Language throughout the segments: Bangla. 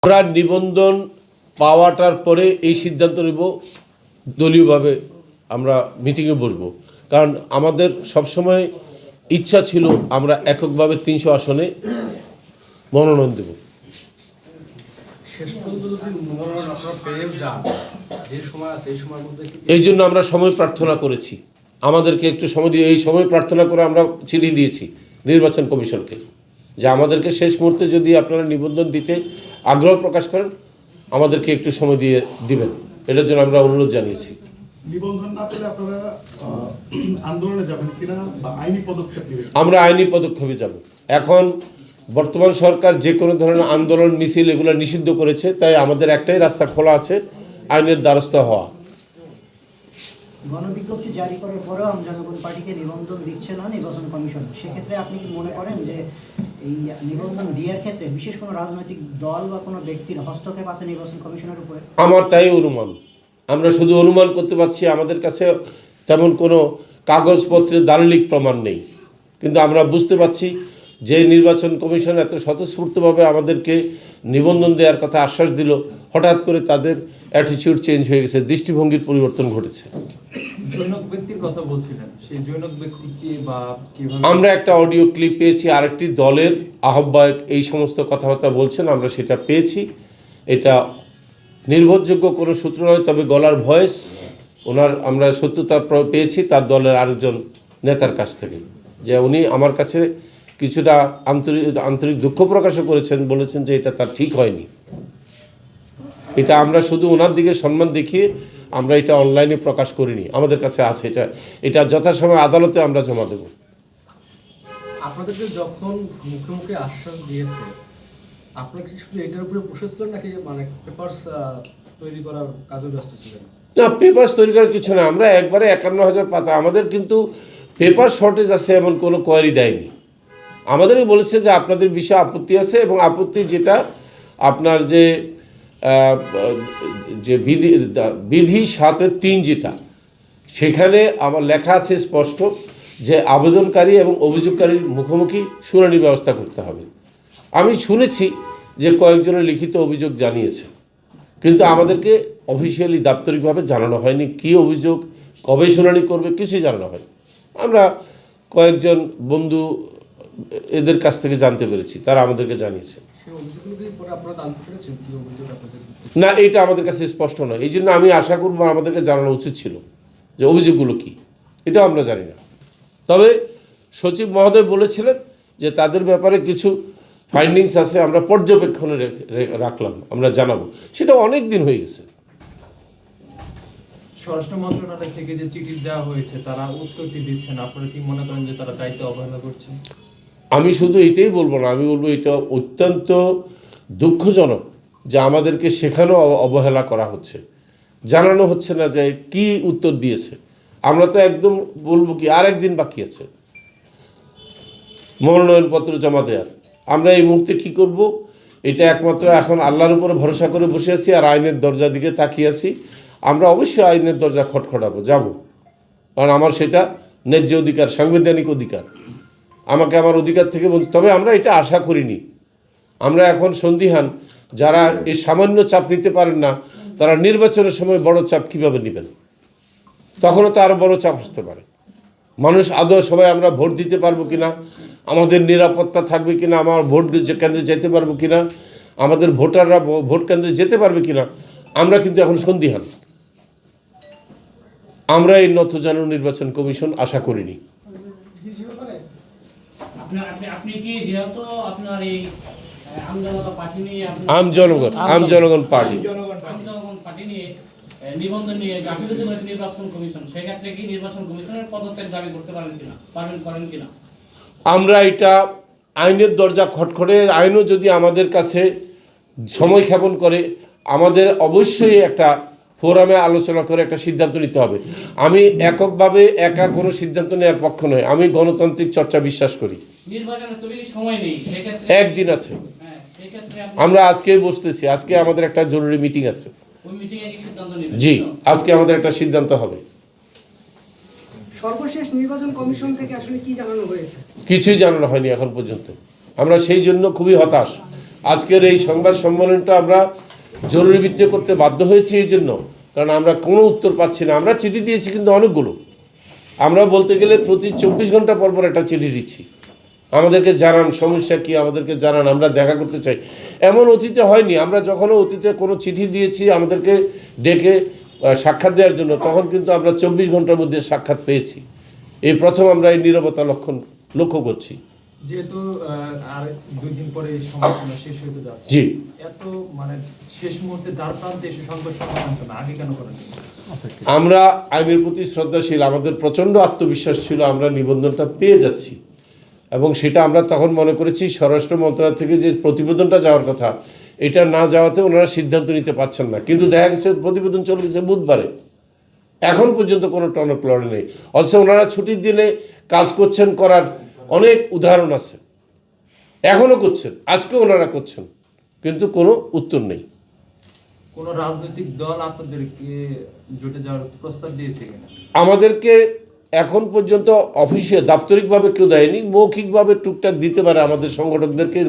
আমরা নিবন্ধন পাওয়াটার পরে এই সিদ্ধান্ত নেব, দলীয়ভাবে আমরা মিটিংয়ে বসবো। কারণ আমাদের সবসময় ইচ্ছা ছিল আমরা এককভাবে 300 আসনে মনোনয়ন দেব। এই জন্য আমরা সময় প্রার্থনা করেছি, আমাদেরকে একটু সময় দিয়ে এই সময় প্রার্থনা করে আমরা চিঠি দিয়েছি নির্বাচন কমিশনকে যে আমাদেরকে শেষ মুহূর্তে যদি আপনারা নিবন্ধন দিতে আগ্রহ প্রকাশ করেন আমাদেরকে একটু সময় দিয়ে দিবেন, এটার জন্য আমরা অনুরোধ জানিয়েছি। নিবন্ধন না পেলে আপনারা আন্দোলনে যাবেন কিনা বা আইনি পদক্ষেপ নেবেন? আমরা আইনি পদক্ষেপে যাব। এখন বর্তমান সরকার যে কোনো ধরনের আন্দোলন মিছিল এগুলো নিষিদ্ধ করেছে, তাই আমাদের একটাই রাস্তা খোলা আছে, আইনের দ্বারস্থ হওয়া। গণবিজ্ঞপ্তি জারি করার পরেও আম জনগণ পার্টিকে নিবন্ধন দিচ্ছে না নির্বাচন কমিশন, সেক্ষেত্রে আপনি কি মনে করেন যে এই নিবন্ধন দেওয়ার ক্ষেত্রে বিশেষ কোনো রাজনৈতিক দল বা কোনো ব্যক্তির হস্তক্ষেপ আছে নির্বাচন কমিশনের উপরে? আমার তাই অনুমান, আমরা শুধু অনুমান করতে পারছি, আমাদের কাছে তেমন কোনো কাগজপত্রের দালিলিক প্রমাণ নেই, কিন্তু আমরা বুঝতে পারছি যে নির্বাচন কমিশন এত স্বতঃস্ফূর্তভাবে আমাদেরকে নিবন্ধন দেওয়ার কথা আশ্বাস দিল, হঠাৎ করে তাদের অ্যাটিটিউড চেঞ্জ হয়ে গেছে, দৃষ্টিভঙ্গির পরিবর্তন ঘটেছে। আমরা একটা অডিও ক্লিপ পেয়েছি, আরেকটি দলের আহ্বায়ক এই সমস্ত কথাবার্তা বলছেন, আমরা সেটা পেয়েছি। এটা নির্ভরযোগ্য কোনো সূত্র নয়, তবে গলার ভয়েস ওনার আমরা সত্যতা পেয়েছি তার দলের আরেকজন নেতার কাছ থেকে, যে উনি আমার কাছে কিছুটা আন্তরিক দুঃখ প্রকাশও করেছেন, বলেছেন যে এটা তার ঠিক হয়নি। এটা আমরা শুধু ওনার দিকে সম্মান দেখিয়ে আমরা এটা অনলাইনে প্রকাশ করিনি, আমাদের কাছে আছে, এটা যথাসময়ে আদালতে আমরা জমা দেব। আপনাদেরকে যখন মুখে মুখে আশ্বাস দিয়েছে, আপনারা কি শুধু এটার উপরে বসেছিলেন নাকি মানে পেপারস তৈরি করার কাজে ব্যস্ত ছিলেন? না, পেপারস তৈরি করার কিছু না, আমরা একবারে 51,000 পাতা, আমাদের কিন্তু পেপার শর্টেজ আছে এমন কোনো কোয়ারি দেয়নি। আমাদেরই বলেছে যে আপনাদের বিষয়ে আপত্তি আছে, এবং আপত্তি যেটা আপনার যে বিধি 7(3) যেটা, সেখানে আমার লেখা আছে স্পষ্ট যে আবেদনকারী এবং অভিযোগকারীর মুখোমুখি শুনানির ব্যবস্থা করতে হবে। আমি শুনেছি যে কয়েকজনের লিখিত অভিযোগ জানিয়েছে, কিন্তু আমাদেরকে অফিসিয়ালি দাপ্তরিকভাবে জানানো হয়নি কী অভিযোগ, কবে শুনানি করবে, কিছুই জানানো হয়নি। আমরা কয়েকজন বন্ধু এদের কাছ থেকে জানতে পেরেছি, তারা আমাদেরকে জানিয়েছে। না, এটা আমাদের কাছে স্পষ্ট নয়, এই জন্য আমি আশা করব আমাদেরকে জানানো উচিত ছিল যে অভিযোগগুলো কী, এটাও আমরা জানি না। তবে সচিব মহোদয় বলেছিলেন যে তাদের ব্যাপারে কিছু ফাইন্ডিংস আছে, আমরা পর্যবেক্ষণে রাখলাম, আমরা জানাবো, সেটা অনেক দিন হয়ে গেছে। স্বরাষ্ট্র মন্ত্রণালয় থেকে যে চিঠি দেওয়া হয়েছে তারা উত্তরটি দিচ্ছেন, আপনারা কি মনে করেন যে তারা দায়িত্ব অবহেলা করছেন? আমি শুধু এটাই বলবো না, আমি বলবো এটা অত্যন্ত দুঃখজনক যে আমাদেরকে সেখানেও অবহেলা করা হচ্ছে, জানানো হচ্ছে না যে কি উত্তর দিয়েছে। আমরা তো একদম বলবো কি আর একদিন বাকি আছে মনোনয়নপত্র জমা দেওয়ার, আমরা এই মুহূর্তে কী করব এটা একমাত্র এখন আল্লাহর উপরে ভরসা করে বসে আছি আর আইনের দরজার দিকে তাকিয়ে আছি। আমরা অবশ্যই আইনের দরজা খটখটাবো, যাব, কারণ আমার সেটা ন্যায্য অধিকার, সাংবিধানিক অধিকার, আমাকে আমার অধিকার থেকে তবে আমরা এটা আশা করিনি। আমরা এখন সন্দিহান, যারা এই সামান্য চাপ নিতে পারেন না তারা নির্বাচনের সময় বড় চাপ কীভাবে নেবেন, তখনও তো আরও বড় চাপ আসতে পারে। মানুষ আদৌ সবাই আমরা ভোট দিতে পারবো কিনা, আমাদের নিরাপত্তা থাকবে কিনা, আমার ভোট কেন্দ্রে যেতে পারবো কিনা, আমাদের ভোটাররা ভোট কেন্দ্রে যেতে পারবে কিনা, আমরা কিন্তু এখন সন্দিহান। আমরা এই নতজানু নির্বাচন কমিশন আশা করিনি। আম জনগণ পার্টি নিবন্ধন নিয়ে গাফিলতি করেছে নির্বাচন কমিশন, সেক্ষেত্রে কি নির্বাচন কমিশনের পদত্যাগ দাবি করতে পারেন কিনা? আমরা এটা আইনের দরজা খটখটে, আইনও যদি আমাদের কাছে সময় ক্ষেপণ করে, আমাদের অবশ্যই একটা ফোরামে আলোচনা করে একটা সিদ্ধান্ত নিতে হবে। আমি এককভাবে একা কোনো সিদ্ধান্ত নেওয়ার পক্ষ নয়, আমি গণতান্ত্রিক চর্চা বিশ্বাস করি। একদিন আছে, আমরা আজকেই বসতেছি, আজকে আমাদের একটা জরুরি মিটিং আছে। জি, আজকে আমাদের একটা সিদ্ধান্ত হবে। সর্বশেষ নির্বাচন কমিশন থেকে আসলে কি জানানো হয়েছে? কিছুই জানানো হয়নি এখন পর্যন্ত। আমরা সেই জন্য খুবই হতাশ, আজকের এই সংবাদ সম্মেলনটা আমরা জরুরি ভিত্তিতে করতে বাধ্য হয়েছি এই জন্য, কারণ আমরা কোনো উত্তর পাচ্ছি না। আমরা চিঠি দিয়েছি কিন্তু অনেকগুলো, আমরা বলতে গেলে প্রতি 24 ঘন্টা পর পর একটা চিঠি দিচ্ছি, আমাদেরকে জানান সমস্যা কি, আমাদেরকে জানান, আমরা দেখা করতে চাই। এমন অতীতে হয়নি, আমরা যখনও অতীতে কোনো চিঠি দিয়েছি আমাদেরকে ডেকে সাক্ষাৎ দেওয়ার জন্য, তখন কিন্তু আমরা 24 ঘন্টার মধ্যে সাক্ষাৎ পেয়েছি। এই প্রথম আমরা এই নীরবতা লক্ষ্য করছি। যেহেতু আর 2 দিন পরে এই সংগঠন শেষ হতে যাচ্ছে, জি, এত মানে শেষ মুহূর্তে দ্বার প্রান্তে এসে সংবাদ সম্মেলন আগে কেন করেন? আমরা আইনের প্রতি শ্রদ্ধাশীল, আমাদের প্রচণ্ড আত্মবিশ্বাস ছিল আমরা নিবন্ধনটা পেয়ে যাচ্ছি, এবং সেটা আমরা তখন মনে করেছি স্বরাষ্ট্র মন্ত্রণালয় থেকে যে প্রতিবেদনটা যাওয়ার কথা, এটা না যাওয়াতে ওনারা সিদ্ধান্ত নিতে পারছেন না। কিন্তু দেখা গেছে প্রতিবেদন চলে গেছে বুধবারে, এখন পর্যন্ত কোনো টনক লড়ে নেই। অথচ ওনারা ছুটির দিনে কাজ করছেন, করার অনেক উদাহরণ আছে, এখনও করছেন, আজকেও ওনারা করছেন, কিন্তু কোনো উত্তর নেই। কোন রাজনৈতিক দল আপনাদেরকে জোটে যাওয়ার প্রস্তাব দিয়েছে কিনা? আমাদেরকে এখন পর্যন্ত অফিসিয়াল দাপ্তরিকভাবে কেউ দেয়নি, মৌখিকভাবে টুকটাক দিতে পারে, আমাদের সংগঠকদেরকে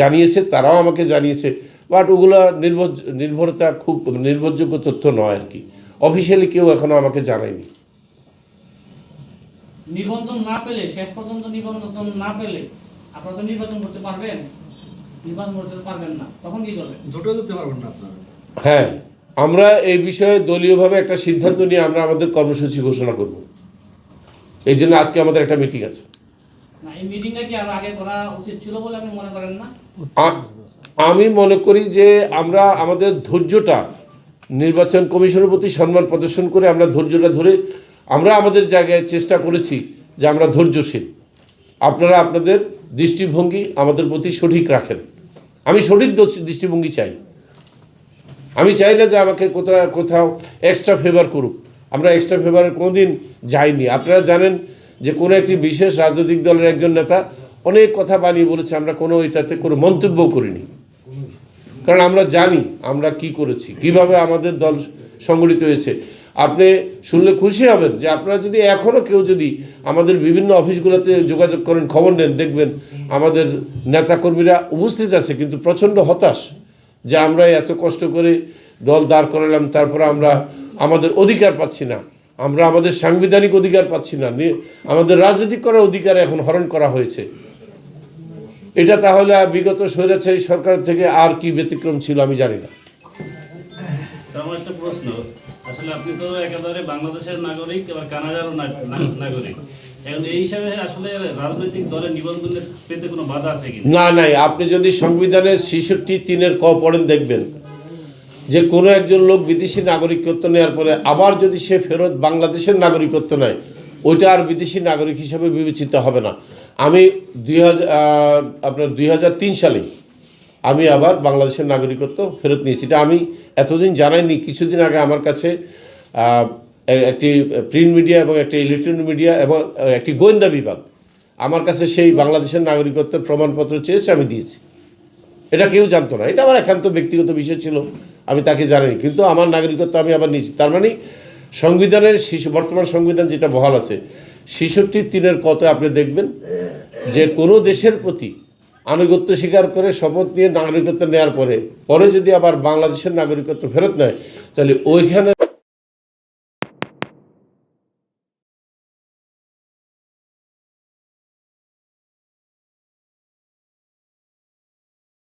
জানিয়েছে, তারাও আমাকে জানিয়েছে, বাট ওগুলো নির্ভরতা খুব নির্ভরযোগ্য তথ্য নয় আর কি। অফিসিয়ালি কেউ এখনও আমাকে জানায়নি। নিবন্ধন না পেলে, শেষ পর্যন্ত নিবন্ধন না পেলে আপনারা তো নির্বাচন করতে পারবেন? নির্বাচন করতে পারবেন না, তখন কি করবেন? জোটে যেতে পারবেন না আপনারা? হ্যাঁ, আমরা এই বিষয়ে দলীয়ভাবে একটা সিদ্ধান্ত নিয়ে আমরা আমাদের কর্মসূচি ঘোষণা করব। এই জন্য আজকে আমাদের একটা মিটিং আছে। না, এই মিটিংটা কি আরো আগে করা উচিত ছিল বলে আপনি মনে করেন না? আমি মনে করি যে আমরা আমাদের ধৈর্যটা, নির্বাচন কমিশনের প্রতি সম্মান প্রদর্শন করে আমরা ধৈর্যটা ধরে আমরা আমাদের জায়গায় চেষ্টা করেছি যে আমরা ধৈর্যশীল। আপনারা আপনাদের দৃষ্টিভঙ্গি আমাদের প্রতি সঠিক রাখেন। আমি সঠিক দৃষ্টিভঙ্গি চাই, আমি চাই না যে আমাকে কোথাও এক্সট্রা ফেভার করুক। আমরা এক্সট্রা ফেভারে কোনোদিন যাইনি। আপনারা জানেন যে কোনো একটি বিশেষ রাজনৈতিক দলের একজন নেতা অনেক কথা বানিয়ে বলেছে, আমরা কোনো এটাতে কোনো মন্তব্য করিনি, কারণ আমরা জানি আমরা কি করেছি, কিভাবে আমাদের দল সংগঠিত হয়েছে। আপনি শুনলে খুশি হবেন যে আপনারা যদি এখনও কেউ যদি আমাদের বিভিন্ন অফিসগুলোতে যোগাযোগ করেন, খবর নেন, দেখবেন আমাদের নেতাকর্মীরা উপস্থিত আছে, কিন্তু প্রচণ্ড হতাশ যে আমরা এত কষ্ট করে দল দাঁড় করালাম, তারপরে আমরা আমাদের অধিকার পাচ্ছি না, আমরা আমাদের সাংবিধানিক অধিকার পাচ্ছি না, আমাদের রাজনৈতিক করার অধিকার এখন হরণ করা হয়েছে। এটা তাহলে বিগত স্বৈরাচারী সরকার থেকে আর কি ব্যতিক্রম ছিল আমি জানি না। আমার একটা প্রশ্ন, আসলে আপনি তো একেবারে বাংলাদেশের নাগরিক, এবার কানাডারও নাগরিক, এখন এই হিসাবে আসলে রাজনৈতিক দলের নিবন্ধন পেতে কোনো বাধা আছে কি? না, নাই। আপনি যদি সংবিধানের 66(3) ক পড়েন, দেখবেন যে কোনো একজন লোক বিদেশি নাগরিকত্ব নেওয়ার পরে আবার যদি সে ফেরত বাংলাদেশের নাগরিকত্ব নেয়, ওইটা আর বিদেশি নাগরিক হিসাবে বিবেচিত হবে না। আমি 2003 সালে আমি আবার বাংলাদেশের নাগরিকত্ব ফেরত নিয়েছি। এটা আমি এতদিন জানাইনি, কিছুদিন আগে আমার কাছে একটি প্রিন্ট মিডিয়া এবং একটি ইলেকট্রনিক মিডিয়া এবং একটি গোয়েন্দা বিভাগ আমার কাছে সেই বাংলাদেশের নাগরিকত্বের প্রমাণপত্র চেয়েছে, আমি দিয়েছি। এটা কেউ জানতো না, এটা আমার একান্ত ব্যক্তিগত বিষয় ছিল, আমি তাকে জানাইনি, কিন্তু আমার নাগরিকত্ব আমি আবার নিয়েছি। তার মানে সংবিধানের বর্তমান সংবিধান যেটা বহাল আছে 66(3) কতে আপনি দেখবেন যে কোনো দেশের প্রতি আনুগত্য স্বীকার করে শপথ নিয়ে নাগরিকত্ব নেওয়ার পরে যদি আবার বাংলাদেশের নাগরিকত্ব ফেরত নেয়, তাহলে ওইখানে